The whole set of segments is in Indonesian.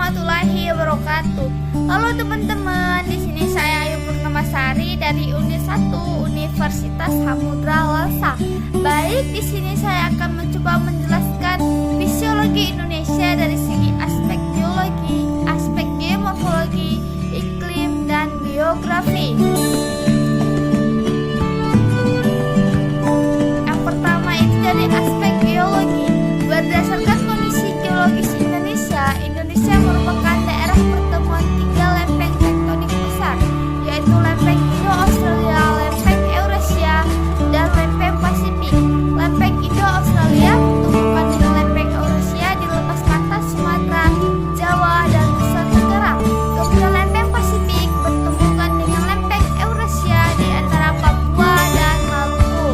warahmatullahi wabarakatuh. Halo teman-teman, di sini saya Ayu Purnamasari dari Unit 1 Universitas Samudra Lasa. Baik, di sini saya akan mencoba menjelaskan fisiologi Indonesia dari segi aspek geologi, aspek geomorfologi, iklim, dan biografi. Yang pertama itu dari aspek geologi. Berdasarkan kondisi geologis Indonesia merupakan daerah pertemuan tiga lempeng tektonik besar, yaitu lempeng Indo-Australia, lempeng Eurasia, dan lempeng Pasifik. Lempeng Indo-Australia bertumbukan dengan lempeng Eurasia di lepas pantai Sumatera, Jawa, dan Nusa Tenggara. Kemudian lempeng Pasifik bertumbukan dengan lempeng Eurasia di antara Papua dan Maluku.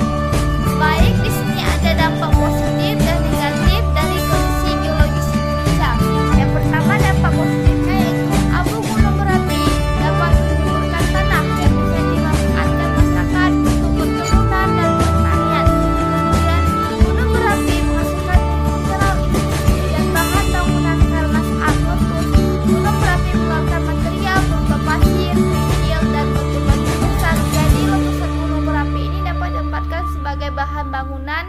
Baik, di sini ada dampak positif dan negatif dari kondisi geologis Indonesia. Yang pertama, dampak positifnya yaitu abu gunung berapi dapat menyuburkan tanah yang bisa dimanfaatkan masyarakat untuk perkebunan dan pertanian. Kemudian, gunung berapi menghasilkan mineral industri dan bahan bangunan karena saat meletus, gunung berapi mengeluarkan material berupa pasir, kerikil, dan batu-batu besar. Jadi, letusan gunung berapi ini dapat ditempatkan sebagai bahan bangunan,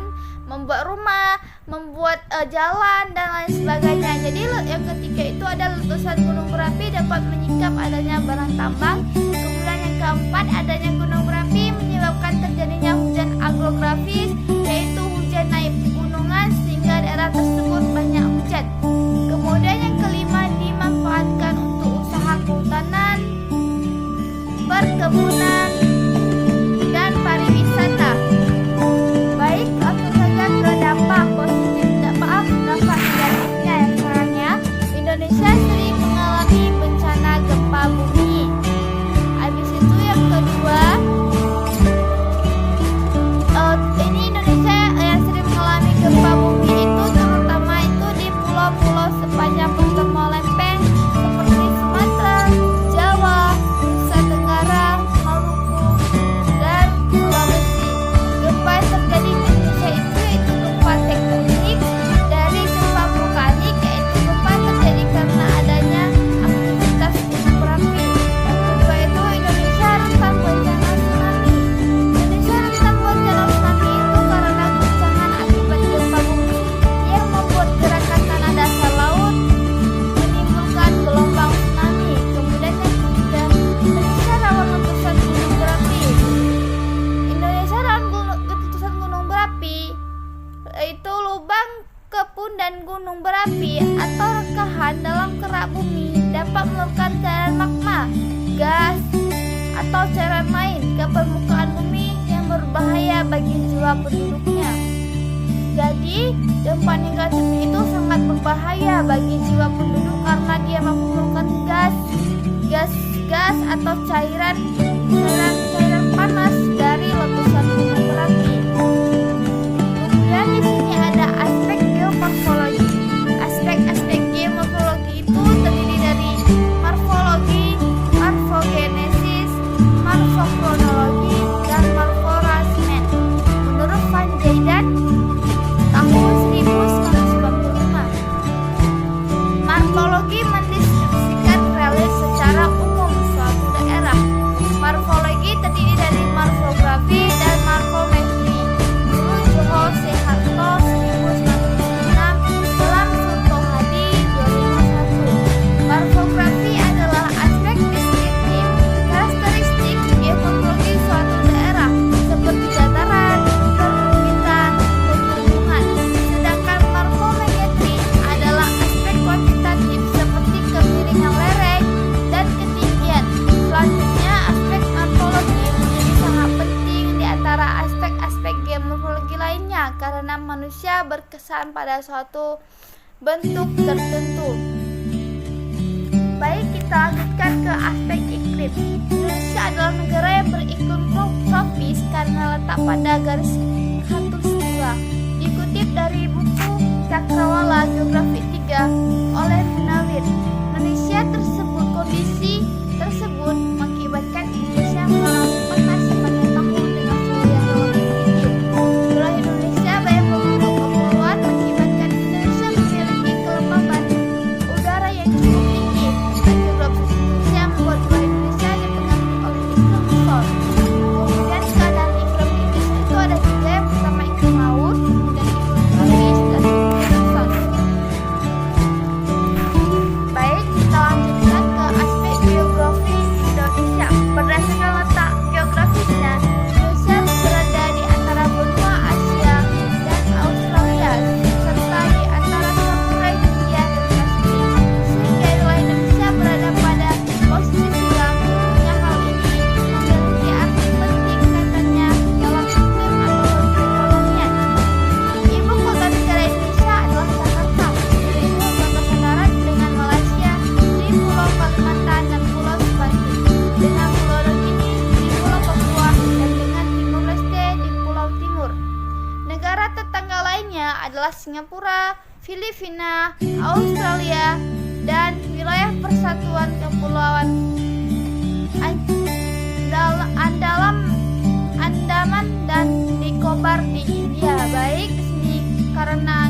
membuat rumah, membuat jalan, dan lain sebagainya. Jadi yang ketiga itu ada letusan gunung berapi dapat menyingkap adanya barang tambang. Kemudian yang keempat, adanya gunung berapi menyebabkan terjadinya hujan agrografis, yaitu hujan naik pegunungan sehingga daerah tersebut banyak hujan. Kemudian yang kelima, dimanfaatkan untuk usaha kehutanan, perkebunan, dan pariwisata. Baik, langsung saja ke dampak positif, dampak negatifnya. Yang selanjutnya, Indonesia sering mengalami bencana gempa bumi. Habis itu yang kedua, ini Indonesia yang sering mengalami gempa bumi itu terutama itu di pulau-pulau sepanjang benua lempeng seperti Sumatera, Jawa, Nusa Tenggara, Maluku, dan Sulawesi. Gempa yang terjadi di Indonesia itu gempa tektonik dari gempa vulkanik, yaitu gempa terjadi karena adanya aktivitas gunung berapi. Yang kedua itu Indonesia rentan bencana tsunami. Indonesia rentan bencana tsunami itu karena guncangan akibat gempa bumi yang membuat gerakan tanah dasar laut menimbulkan gelombang tsunami. Kemudian yang ketiga, Indonesia rawan letusan gunung berapi. Indonesia rawan letusan gunung berapi, yaitu lubang kepun dan gunung berapi atau rekahan dalam kerak bumi dapat meluapkan cairan magma, gas, atau cairan lain ke permukaan bumi yang berbahaya bagi jiwa penduduknya. Jadi, dampak negatif itu sangat berbahaya bagi jiwa penduduk karena dia mampu meluapkan gas atau cairan panas dari letusan gunung berapi. Kemudian di sini ada aspek geomorfologi. Aspek geomorfologi itu terdiri dari morfologi, morfogenesis, morfokronologi, dan morforasmen. Menurut Van Jayden tahun 1995, morfologi mendeskripsikan relief secara umum suatu daerah. Morfologi terdiri dari morfografi dan morfometri. Menurut Joho Seharto 1996, dalam Surto Hadi 2001. Morfografi adalah aspek deskriptif karakteristik geomorfologi suatu daerah seperti dataran, perbukitan, pegunungan. Sedangkan morfometri adalah aspek kuantitatif seperti kemiringan lereng dan ketinggian. Selanjutnya, aspek morfologi menjadi sangat penting di antara aspek-aspek geomorfologi lainnya karena manusia berkesan pada suatu bentuk tertentu. Baik, kita lanjutkan ke aspek iklim. Indonesia adalah negara yang beriklim tropis karena letak pada garis khatulistiwa. Dikutip dari buku Cakrawala Geografi 3 oleh Munawir, kondisi tersebut mengakibatkan Indonesia mengalami panas sepanjang tahun dengan suhu yang relatif tinggi. Wilayah Indonesia banyak penduduk kepulauan mengakibatkan Indonesia memiliki kelembaban udara yang cukup tinggi. Singapura, Filipina, Australia, dan wilayah Persatuan Kepulauan Andaman dan Nicobar di India. Baik, di sini karena